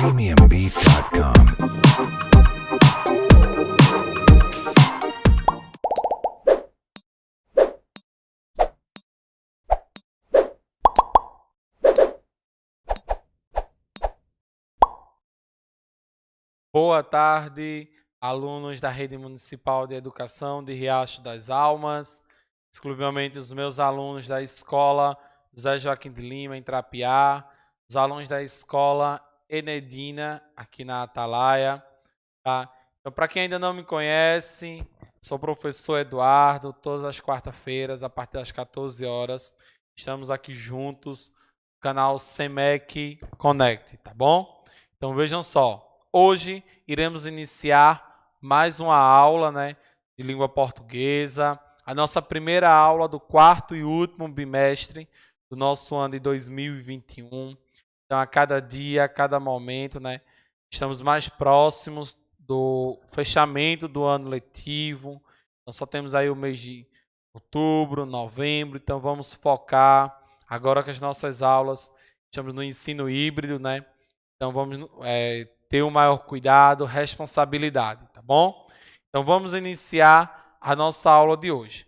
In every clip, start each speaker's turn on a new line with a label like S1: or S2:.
S1: premiumbeat.com.
S2: Boa tarde, alunos da Rede Municipal de Educação de Riacho das Almas, exclusivamente os meus alunos da Escola José Joaquim de Lima, em Trapiá, os alunos da Escola Enedina, aqui na Atalaia. Tá? Então, para quem ainda não me conhece, sou o professor Eduardo, todas as quartas-feiras, a partir das 14 horas, estamos aqui juntos no canal SEMEC Connect, tá bom? Então, vejam só. Hoje iremos iniciar mais uma aula, de língua portuguesa, a nossa primeira aula do quarto e último bimestre do nosso ano de 2021. Então, a cada dia, a cada momento, estamos mais próximos do fechamento do ano letivo. Nós só temos aí o mês de outubro, novembro, então vamos focar agora que as nossas aulas estamos no ensino híbrido, Então vamos ter um maior cuidado, responsabilidade, tá bom? Então vamos iniciar a nossa aula de hoje.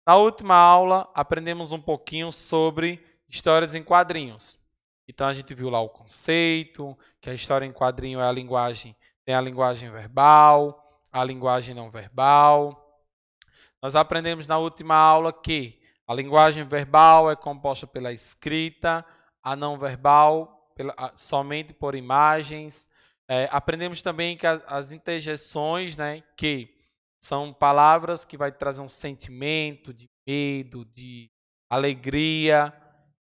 S2: Na última aula, aprendemos um pouquinho sobre histórias em quadrinhos. Então a gente viu lá o conceito, que a história em quadrinho é tem a linguagem verbal, a linguagem não verbal. Nós aprendemos na última aula que a linguagem verbal é composta pela escrita, a não verbal somente por imagens. Aprendemos também que as interjeições, que são palavras que vai trazer um sentimento de medo, de alegria.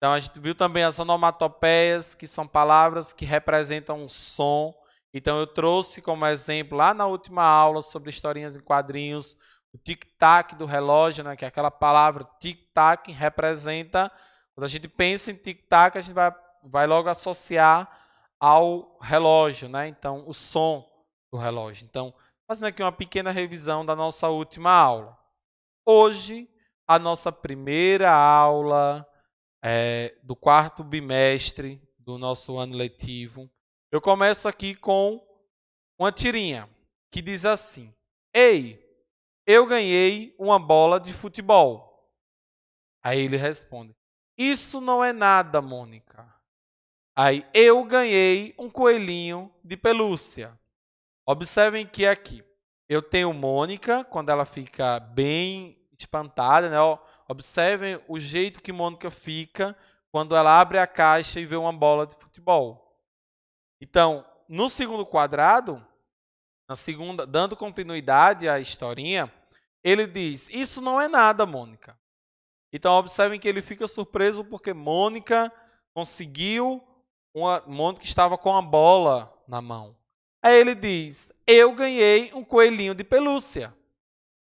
S2: Então, a gente viu também as onomatopeias, que são palavras que representam um som. Então, eu trouxe como exemplo, lá na última aula, sobre historinhas em quadrinhos, o tic-tac do relógio, que é aquela palavra tic-tac representa... Quando a gente pensa em tic-tac, a gente vai logo associar ao relógio, Então, o som do relógio. Então, fazendo aqui uma pequena revisão da nossa última aula. Hoje, a nossa primeira aula do quarto bimestre do nosso ano letivo. Eu começo aqui com uma tirinha que diz assim: Ei, eu ganhei uma bola de futebol. Aí ele responde: Isso não é nada, Mônica. Aí, eu ganhei um coelhinho de pelúcia. Observem que aqui eu tenho Mônica, quando ela fica bem espantada, Observem o jeito que Mônica fica quando ela abre a caixa e vê uma bola de futebol. Então, no segundo quadrado, dando continuidade à historinha, ele diz: Isso não é nada, Mônica. Então, observem que ele fica surpreso porque Mônica Mônica estava com a bola na mão. Aí ele diz: Eu ganhei um coelhinho de pelúcia.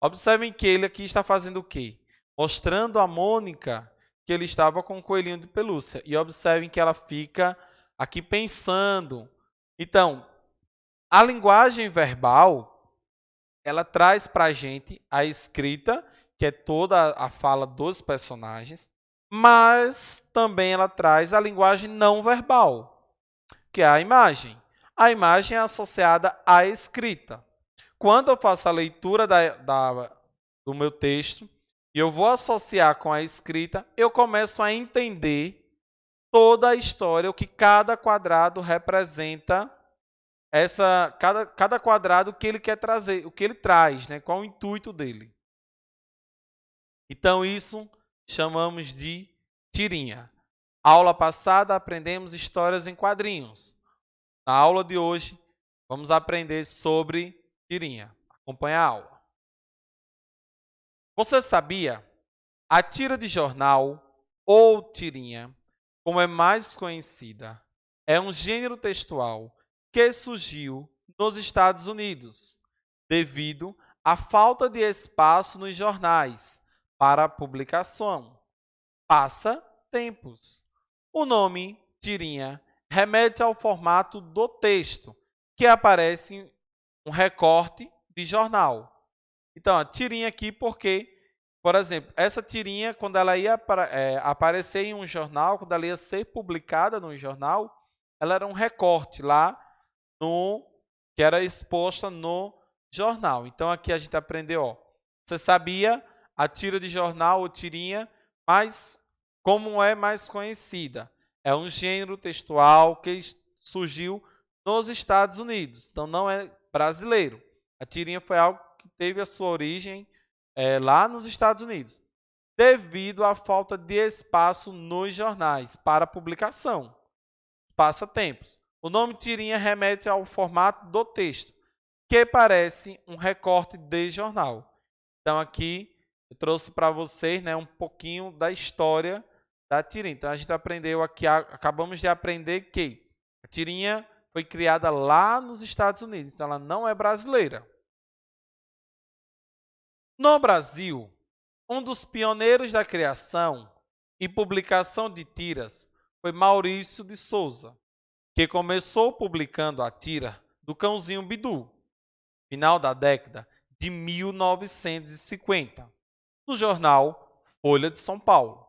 S2: Observem que ele aqui está fazendo o quê? Mostrando a Mônica que ele estava com um coelhinho de pelúcia. E observem que ela fica aqui pensando. Então, a linguagem verbal, ela traz para a gente a escrita, que é toda a fala dos personagens, mas também ela traz a linguagem não verbal, que é a imagem. A imagem é associada à escrita. Quando eu faço a leitura do meu texto e eu vou associar com a escrita, eu começo a entender toda a história, o que cada quadrado representa, cada quadrado que ele quer trazer, o que ele traz, qual o intuito dele. Então, isso chamamos de tirinha. Aula passada, aprendemos histórias em quadrinhos. Na aula de hoje, vamos aprender sobre tirinha. Acompanhe a aula. Você sabia? A tira de jornal, ou tirinha, como é mais conhecida, é um gênero textual que surgiu nos Estados Unidos, devido à falta de espaço nos jornais para publicação. Passa tempos. O nome tirinha remete ao formato do texto, que aparece em um recorte de jornal. Então, a tirinha aqui porque, por exemplo, essa tirinha, quando ela ia aparecer em um jornal, quando ela ia ser publicada no jornal, ela era um recorte lá que era exposta no jornal. Então aqui a gente aprendeu, ó, você sabia a tira de jornal ou tirinha, mas como é mais conhecida? É um gênero textual que surgiu nos Estados Unidos, então não é brasileiro. A tirinha foi algo que teve a sua origem lá nos Estados Unidos, devido à falta de espaço nos jornais para publicação. Passatempos. O nome tirinha remete ao formato do texto, que parece um recorte de jornal. Então aqui eu trouxe para vocês, né, um pouquinho da história da tirinha. Então a gente aprendeu aqui, acabamos de aprender que a tirinha foi criada lá nos Estados Unidos, então ela não é brasileira. No Brasil, um dos pioneiros da criação e publicação de tiras foi Maurício de Souza, que começou publicando a tira do Cãozinho Bidu, final da década de 1950, no jornal Folha de São Paulo.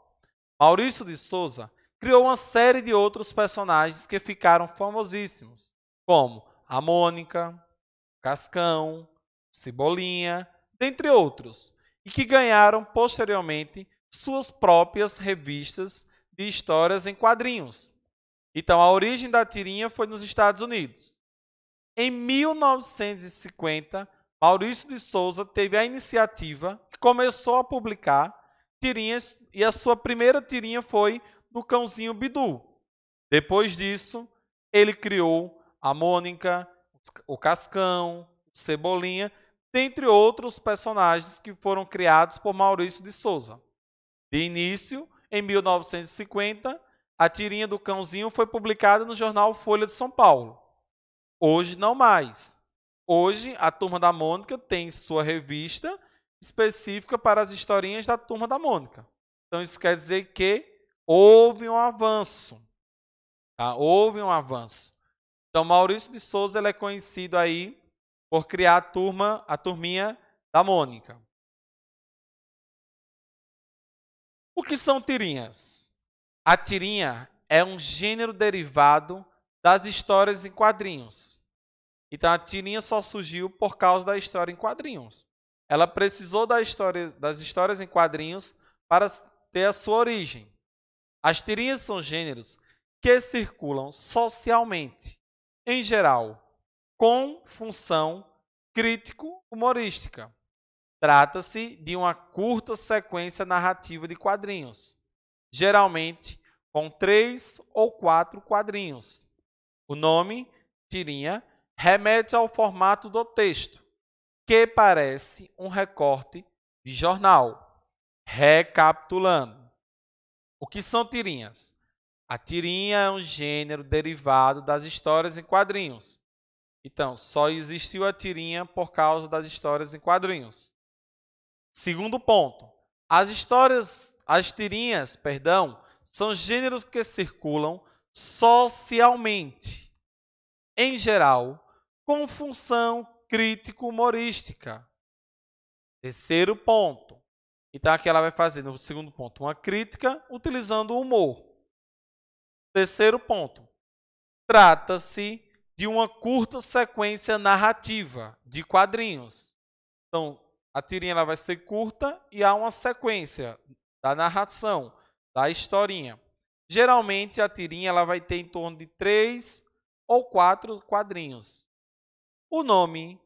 S2: Maurício de Souza criou uma série de outros personagens que ficaram famosíssimos, como a Mônica, Cascão, Cebolinha, dentre outros, e que ganharam posteriormente suas próprias revistas de histórias em quadrinhos. Então, a origem da tirinha foi nos Estados Unidos. Em 1950, Maurício de Souza teve a iniciativa e começou a publicar tirinhas, e a sua primeira tirinha foi do Cãozinho Bidu. Depois disso, ele criou a Mônica, o Cascão, o Cebolinha, dentre outros personagens que foram criados por Maurício de Souza. De início, em 1950, a tirinha do Cãozinho foi publicada no jornal Folha de São Paulo. Hoje não mais. Hoje, a Turma da Mônica tem sua revista específica para as historinhas da Turma da Mônica. Então, isso quer dizer que houve um avanço. Tá? Houve um avanço. Então, Maurício de Souza ele é conhecido aí por criar a turminha da Mônica. O que são tirinhas? A tirinha é um gênero derivado das histórias em quadrinhos. Então, a tirinha só surgiu por causa da história em quadrinhos. Ela precisou das histórias em quadrinhos para ter a sua origem. As tirinhas são gêneros que circulam socialmente, em geral, com função crítico-humorística. Trata-se de uma curta sequência narrativa de quadrinhos, geralmente com 3 ou 4 quadrinhos. O nome, tirinha, remete ao formato do texto, que parece um recorte de jornal. Recapitulando, o que são tirinhas? A tirinha é um gênero derivado das histórias em quadrinhos. Então, só existiu a tirinha por causa das histórias em quadrinhos. Segundo ponto, as tirinhas, são gêneros que circulam socialmente, em geral, com função crítico-humorística. Terceiro ponto. Então, aqui ela vai fazer, no segundo ponto, uma crítica utilizando o humor. Terceiro ponto. Trata-se de uma curta sequência narrativa de quadrinhos. Então, a tirinha ela vai ser curta e há uma sequência da narração, da historinha. Geralmente, a tirinha ela vai ter em torno de 3 ou 4 quadrinhos. O nome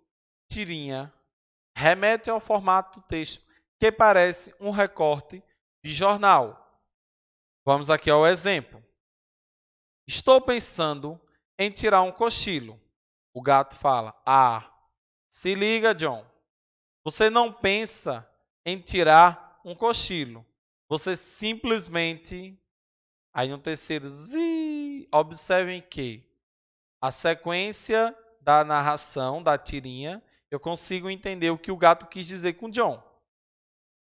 S2: tirinha remete ao formato do texto que parece um recorte de jornal. Vamos aqui ao exemplo. Estou pensando em tirar um cochilo. O gato fala, se liga, John. Você não pensa em tirar um cochilo. Você simplesmente... Aí no terceiro, observem que a sequência da narração, da tirinha, eu consigo entender o que o gato quis dizer com John.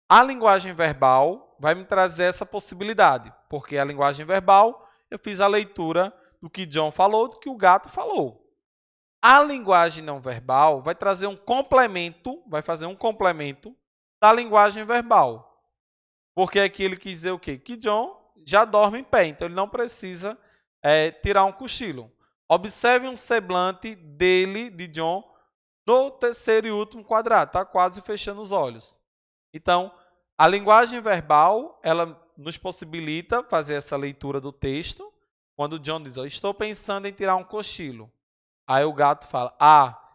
S2: A linguagem verbal vai me trazer essa possibilidade, porque a linguagem verbal, eu fiz a leitura do que John falou, do que o gato falou. A linguagem não verbal vai trazer um complemento, vai fazer um complemento da linguagem verbal. Porque aqui ele quis dizer o quê? Que John já dorme em pé, então ele não precisa tirar um cochilo. Observe um semblante dele, de John, no terceiro e último quadrado. Está quase fechando os olhos. Então, a linguagem verbal, ela nos possibilita fazer essa leitura do texto. Quando o John diz, estou pensando em tirar um cochilo. Aí o gato fala,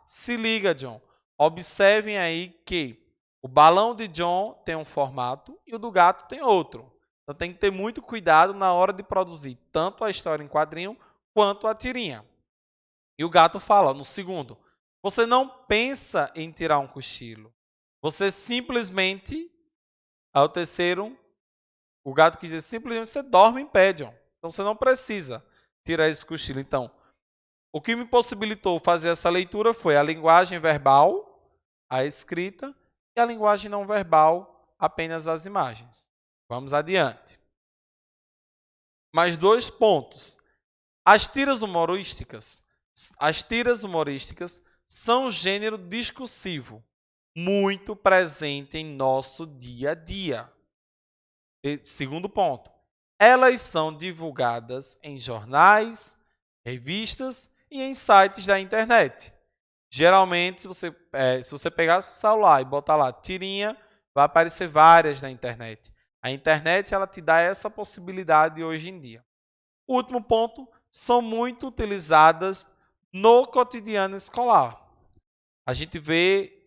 S2: se liga, John. Observem aí que o balão de John tem um formato e o do gato tem outro. Então tem que ter muito cuidado na hora de produzir tanto a história em quadrinho quanto a tirinha. E o gato fala no segundo, você não pensa em tirar um cochilo. Você simplesmente, ao terceiro, o gato quis dizer simplesmente você dorme em pé, John. Então você não precisa tirar esse cochilo. Então, o que me possibilitou fazer essa leitura foi a linguagem verbal, a escrita, e a linguagem não verbal, apenas as imagens. Vamos adiante. Mais 2 pontos. As tiras humorísticas são um gênero discursivo muito presente em nosso dia a dia. E, segundo ponto, elas são divulgadas em jornais, revistas e em sites da internet. Geralmente, se você pegar seu celular e botar lá tirinha, vai aparecer várias na internet. A internet ela te dá essa possibilidade hoje em dia. O último ponto, são muito utilizadas no cotidiano escolar. A gente vê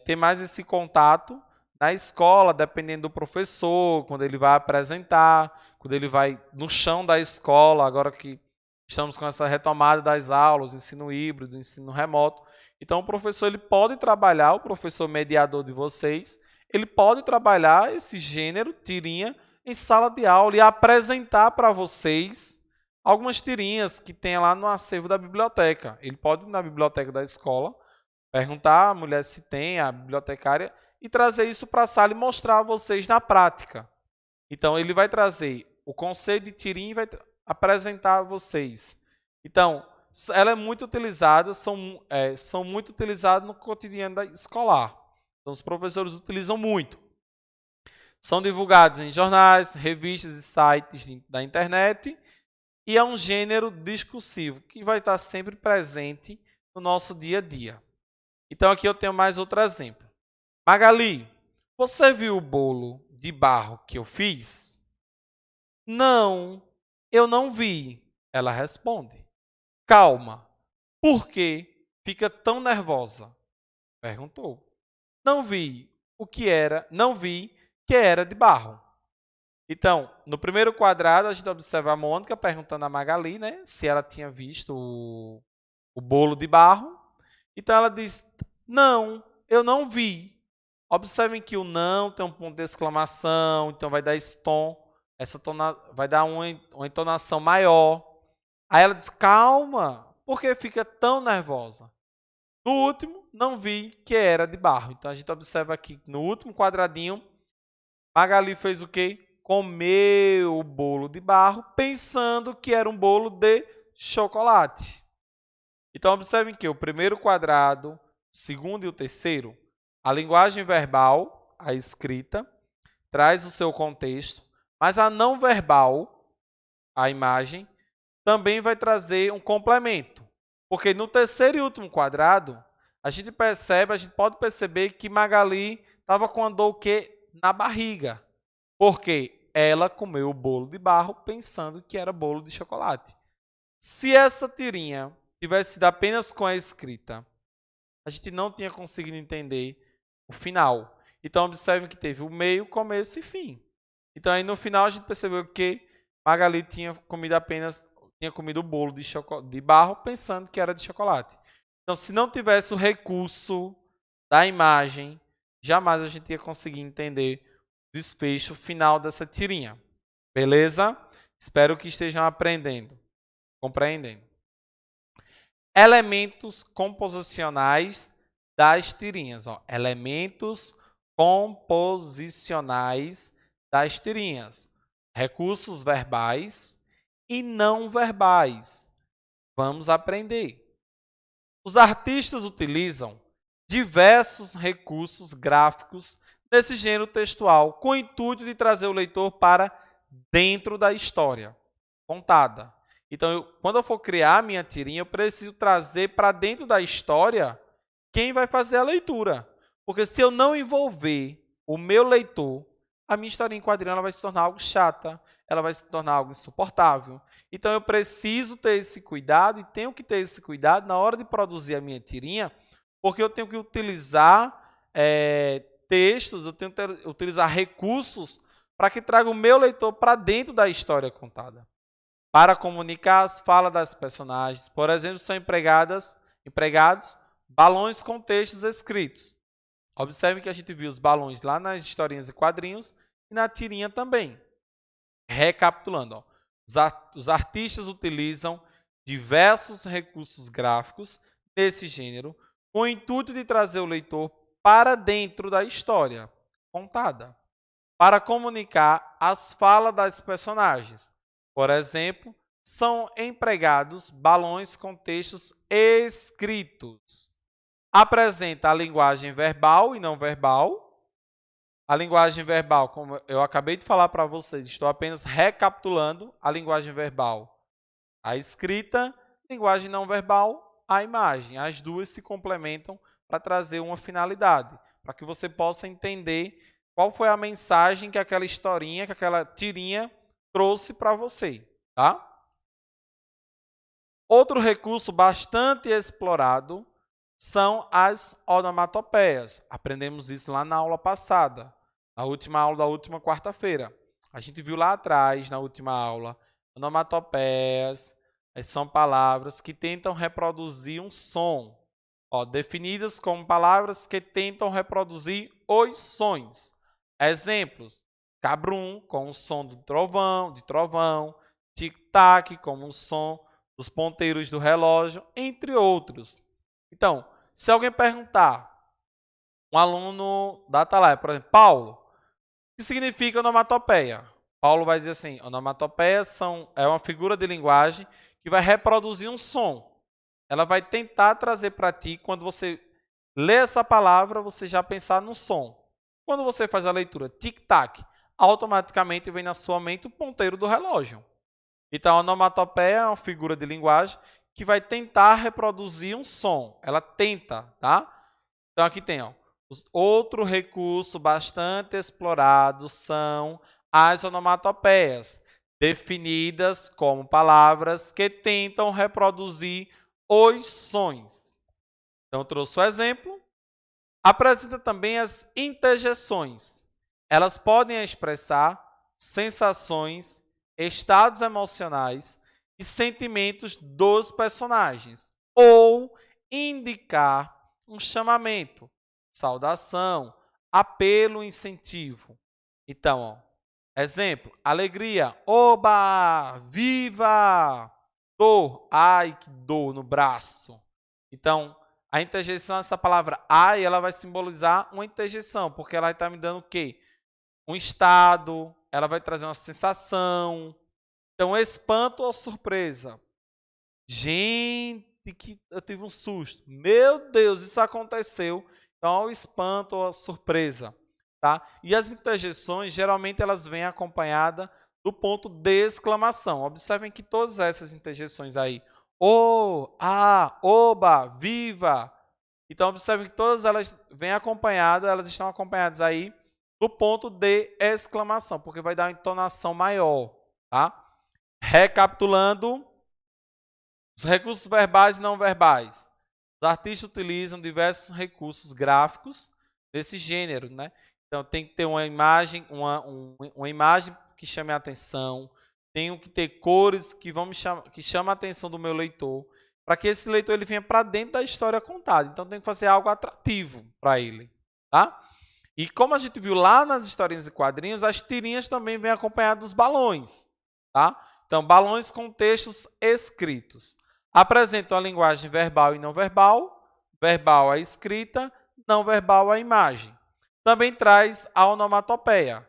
S2: ter mais esse contato na escola, dependendo do professor, quando ele vai apresentar, quando ele vai no chão da escola, agora que estamos com essa retomada das aulas, ensino híbrido, ensino remoto. Então, o professor ele pode trabalhar, o professor mediador de vocês, ele pode trabalhar esse gênero, tirinha, em sala de aula e apresentar para vocês algumas tirinhas que tem lá no acervo da biblioteca. Ele pode ir na biblioteca da escola, perguntar à mulher se tem, a bibliotecária, e trazer isso para a sala e mostrar a vocês na prática. Então, ele vai trazer o conceito de tirinha e vai apresentar a vocês. Então, ela é muito utilizada, são muito utilizadas no cotidiano escolar. Então, os professores utilizam muito. São divulgados em jornais, revistas e sites da internet. E é um gênero discursivo que vai estar sempre presente no nosso dia a dia. Então, aqui eu tenho mais outro exemplo. Magali, você viu o bolo de barro que eu fiz? Não, eu não vi. Ela responde. Calma, por que fica tão nervosa? Perguntou. Não vi que era de barro. Então, no primeiro quadrado, a gente observa a Mônica perguntando a Magali, né, se ela tinha visto o bolo de barro. Então, ela diz, não, eu não vi. Observem que o não tem um ponto de exclamação, então vai dar esse tom, vai dar uma entonação maior. Aí ela diz, calma, por que fica tão nervosa? No último, não vi que era de barro. Então, a gente observa aqui, no último quadradinho, Magali fez o quê? Comeu o bolo de barro, pensando que era um bolo de chocolate. Então, observem que o primeiro quadrado, o segundo e o terceiro, a linguagem verbal, a escrita, traz o seu contexto, mas a não verbal, a imagem, também vai trazer um complemento. Porque no terceiro e último quadrado, a gente pode perceber que Magali estava com a dor na barriga. Porque ela comeu o bolo de barro pensando que era bolo de chocolate. Se essa tirinha tivesse sido apenas com a escrita, a gente não tinha conseguido entender o final. Então, observem que teve o meio, começo e fim. Então, aí no final, a gente percebeu que Magali tinha comido o bolo de barro pensando que era de chocolate. Então, se não tivesse o recurso da imagem, jamais a gente ia conseguir entender o desfecho final dessa tirinha. Beleza? Espero que estejam compreendendo. Elementos composicionais das tirinhas. Elementos composicionais das tirinhas. Recursos verbais e não verbais. Vamos aprender. Os artistas utilizam diversos recursos gráficos desse gênero textual, com o intuito de trazer o leitor para dentro da história contada Então, quando eu for criar a minha tirinha, eu preciso trazer para dentro da história quem vai fazer a leitura. Porque se eu não envolver o meu leitor, a minha historinha em quadrinho ela vai se tornar algo chata, ela vai se tornar algo insuportável. Então, eu preciso ter esse cuidado e tenho que ter esse cuidado na hora de produzir a minha tirinha, porque eu tenho que utilizar textos, eu tenho que utilizar recursos para que traga o meu leitor para dentro da história contada. Para comunicar as falas das personagens, por exemplo, são empregados balões com textos escritos. Observe que a gente viu os balões lá nas historinhas e quadrinhos e na tirinha também. Recapitulando, os artistas utilizam diversos recursos gráficos desse gênero com o intuito de trazer o leitor para dentro da história contada, para comunicar as falas das personagens. Por exemplo, são empregados balões com textos escritos. Apresenta a linguagem verbal e não verbal. A linguagem verbal, como eu acabei de falar para vocês, estou apenas recapitulando a linguagem verbal. A escrita, linguagem não verbal, a imagem. As duas se complementam para trazer uma finalidade, para que você possa entender qual foi a mensagem que aquela historinha, que aquela tirinha trouxe para você, tá? Outro recurso bastante explorado são as onomatopeias. Aprendemos isso lá na aula passada, na última aula da última quarta-feira. A gente viu lá atrás, na última aula, onomatopeias são palavras que tentam reproduzir um som, definidas como palavras que tentam reproduzir os sons. Exemplos: cabrum, com o som do trovão, tic-tac, como o som dos ponteiros do relógio, entre outros. Então, se alguém perguntar, um aluno da Atalaia, por exemplo, Paulo, o que significa onomatopeia? Paulo vai dizer assim, onomatopeia é uma figura de linguagem que vai reproduzir um som. Ela vai tentar trazer para ti, quando você lê essa palavra, você já pensar no som. Quando você faz a leitura tic-tac, automaticamente vem na sua mente o ponteiro do relógio. Então, a onomatopeia é uma figura de linguagem que vai tentar reproduzir um som. Ela tenta, tá? Então, aqui tem, outro recurso bastante explorado são as onomatopeias, definidas como palavras que tentam reproduzir os sons. Então, eu trouxe o exemplo. Apresenta também as interjeções. Elas podem expressar sensações, estados emocionais e sentimentos dos personagens, ou indicar um chamamento, saudação, apelo, incentivo. Então, exemplo: alegria, oba, viva, dor, ai que dor no braço. Então, a interjeição, essa palavra ai, ela vai simbolizar uma interjeição, porque ela está me dando o quê? Um estado, ela vai trazer uma sensação. Então, espanto ou surpresa? Gente, que eu tive um susto. Meu Deus, isso aconteceu. Então, o espanto ou a surpresa. Tá? E as interjeições, geralmente, elas vêm acompanhadas do ponto de exclamação. Observem que todas essas interjeições aí, oba, viva. Então, observem que todas elas vêm acompanhadas, elas estão acompanhadas aí do ponto de exclamação, porque vai dar uma entonação maior, tá? Recapitulando, os recursos verbais e não verbais. Os artistas utilizam diversos recursos gráficos desse gênero, né? Então, tem que ter uma imagem, uma imagem que chame a atenção, tenho que ter cores que chamam a atenção do meu leitor, para que esse leitor ele venha para dentro da história contada. Então, tem que fazer algo atrativo para ele, tá? E como a gente viu lá nas historinhas e quadrinhos, as tirinhas também vêm acompanhadas dos balões, tá? Então, balões com textos escritos. Apresentam a linguagem verbal e não verbal, verbal a escrita, não verbal a imagem. Também traz a onomatopeia.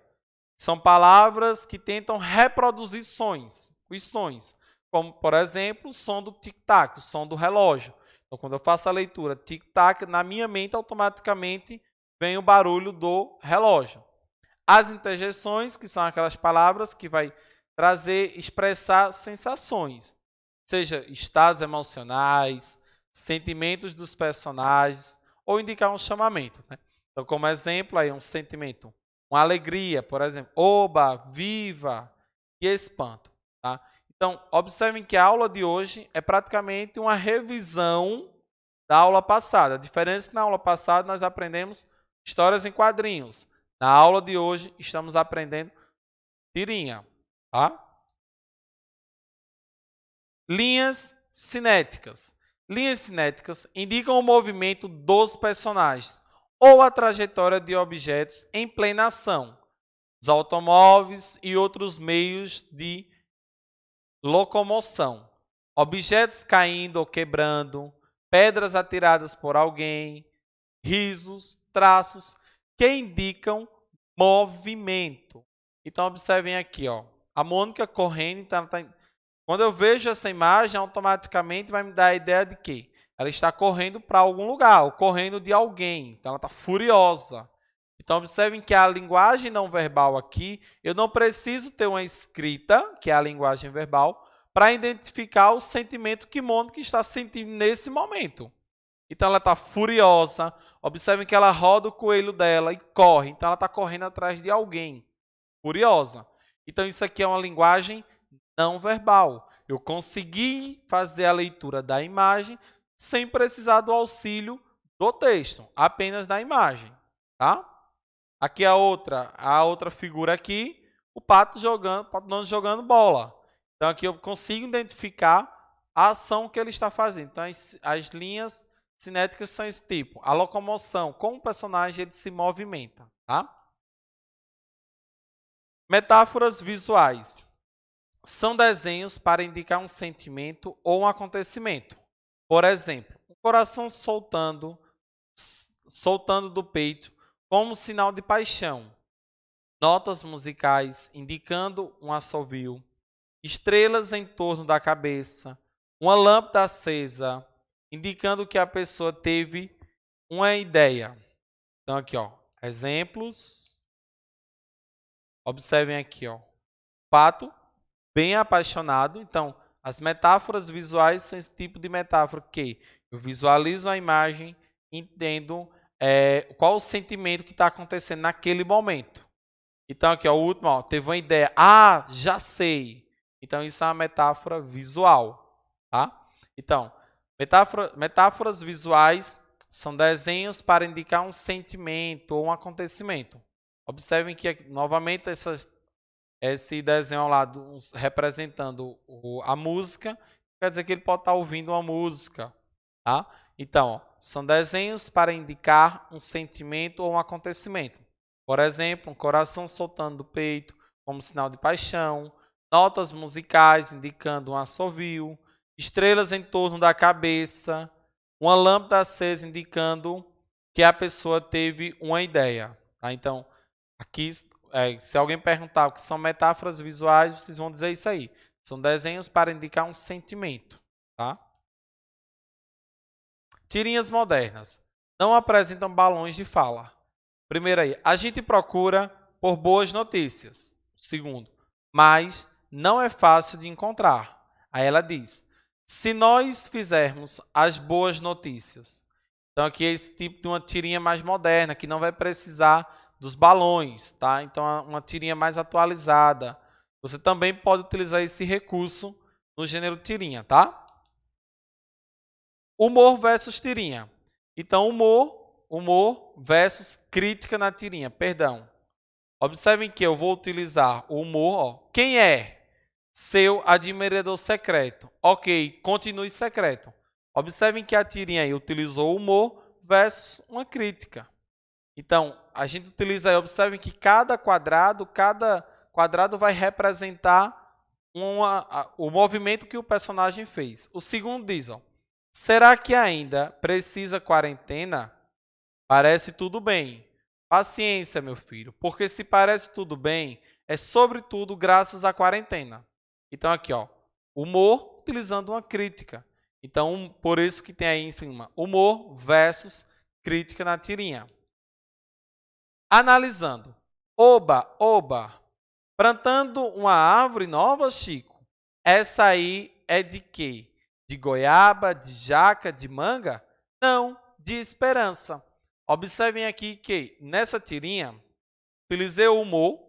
S2: São palavras que tentam reproduzir os sons, como, por exemplo, o som do tic-tac, o som do relógio. Então, quando eu faço a leitura tic-tac, na minha mente, automaticamente, vem o barulho do relógio. As interjeições, que são aquelas palavras que vai expressar sensações. seja estados emocionais, sentimentos dos personagens, ou indicar um chamamento, né? Então, como exemplo, aí um sentimento, uma alegria, por exemplo, oba, viva e espanto, tá? Então, observem que a aula de hoje é praticamente uma revisão da aula passada. A diferença é que na aula passada nós aprendemos histórias em quadrinhos. Na aula de hoje estamos aprendendo tirinha, tá? Linhas cinéticas. Linhas cinéticas indicam o movimento dos personagens ou a trajetória de objetos em plena ação, os automóveis e outros meios de locomoção, objetos caindo ou quebrando, pedras atiradas por alguém, risos, traços que indicam movimento. Então observem aqui, ó, a Mônica correndo, então quando eu vejo essa imagem, automaticamente vai me dar a ideia de que ela está correndo para algum lugar, ou correndo de alguém. Então ela está furiosa. Então observem que a linguagem não verbal aqui, eu não preciso ter uma escrita, que é a linguagem verbal, para identificar o sentimento que Mônica está sentindo nesse momento. Então ela está furiosa. Observem que ela roda o coelho dela e corre. Então ela está correndo atrás de alguém. Furiosa. Então isso aqui é uma linguagem não verbal. Eu consegui fazer a leitura da imagem sem precisar do auxílio do texto, apenas da imagem, tá? Aqui a outra figura aqui, o pato jogando bola. Então aqui eu consigo identificar a ação que ele está fazendo. Então as linhas cinéticas são esse tipo. A locomoção, como o personagem ele se movimenta, tá? Metáforas visuais. São desenhos para indicar um sentimento ou um acontecimento. Por exemplo, o coração soltando do peito como sinal de paixão. Notas musicais indicando um assovio. Estrelas em torno da cabeça. Uma lâmpada acesa indicando que a pessoa teve uma ideia. Então aqui, ó, exemplos. Observem aqui, ó. Pato bem apaixonado. Então, as metáforas visuais são esse tipo de metáfora que eu visualizo a imagem, entendo qual o sentimento que está acontecendo naquele momento. Então, aqui, ó, o último, ó, teve uma ideia. Ah, já sei. Então, isso é uma metáfora visual. Tá? Então, metáforas visuais são desenhos para indicar um sentimento ou um acontecimento. Observem que, novamente, esse desenho ao lado representando a música, quer dizer que ele pode estar ouvindo uma música. Tá? Então, ó, são desenhos para indicar um sentimento ou um acontecimento. Por exemplo, um coração soltando do peito como sinal de paixão, notas musicais indicando um assovio, estrelas em torno da cabeça, uma lâmpada acesa indicando que a pessoa teve uma ideia. Tá? Então, aqui, se alguém perguntar o que são metáforas visuais, vocês vão dizer isso aí. São desenhos para indicar um sentimento. Tá? Tirinhas modernas. Não apresentam balões de fala. Primeiro aí, a gente procura por boas notícias. Segundo, mas não é fácil de encontrar. Aí ela diz, se nós fizermos as boas notícias. Então aqui é esse tipo de uma tirinha mais moderna, que não vai precisar dos balões, tá? Então uma tirinha mais atualizada. Você também pode utilizar esse recurso no gênero tirinha, tá? Humor versus tirinha. Então humor versus crítica na tirinha, perdão. Observem que eu vou utilizar o humor. Ó. Quem é? Seu admirador secreto. Ok, continue secreto. Observem que a tirinha aí utilizou o humor versus uma crítica. Então, a gente utiliza aí, observem que cada quadrado vai representar o movimento que o personagem fez. O segundo diz, ó, será que ainda precisa quarentena? Parece tudo bem. Paciência, meu filho, porque se parece tudo bem, é sobretudo graças à quarentena. Então aqui, ó, humor utilizando uma crítica. Então, por isso que tem aí em cima, humor versus crítica na tirinha. Analisando. Oba, plantando uma árvore nova, Chico? Essa aí é de quê? De goiaba, de jaca, de manga? Não, de esperança. Observem aqui que nessa tirinha, utilizei o humor.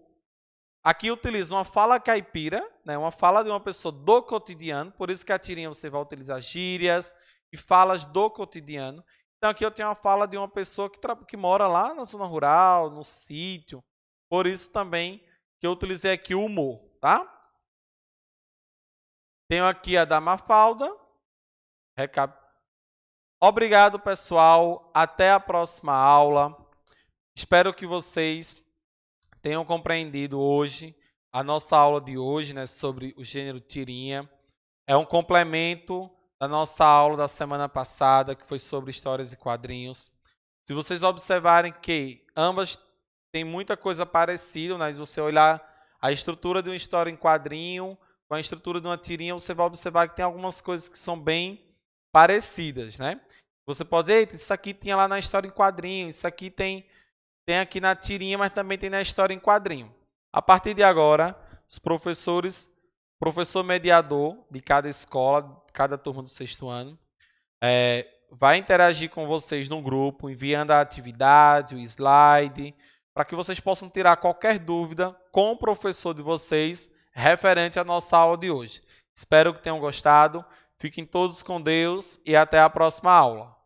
S2: Aqui utilizo uma fala caipira, né, uma fala de uma pessoa do cotidiano, por isso que a tirinha você vai utilizar gírias e falas do cotidiano. Então aqui eu tenho uma fala de uma pessoa que mora lá na zona rural, no sítio, por isso também que eu utilizei aqui o humor, tá? Tenho aqui a da Mafalda. Obrigado, pessoal. Até a próxima aula. Espero que vocês tenham compreendido hoje a nossa aula de hoje, né, sobre o gênero tirinha. É um complemento da nossa aula da semana passada, que foi sobre histórias e quadrinhos. Se vocês observarem que ambas têm muita coisa parecida, né, se você olhar a estrutura de uma história em quadrinho com a estrutura de uma tirinha, você vai observar que tem algumas coisas que são bem parecidas, né? Você pode dizer, eita, isso aqui tinha lá na história em quadrinho, isso aqui tem aqui na tirinha, mas também tem na história em quadrinho. A partir de agora, os professores, professor mediador de cada escola, cada turma do 6º ano, vai interagir com vocês no grupo, enviando a atividade, o slide, para que vocês possam tirar qualquer dúvida com o professor de vocês referente à nossa aula de hoje. Espero que tenham gostado. Fiquem todos com Deus e até a próxima aula.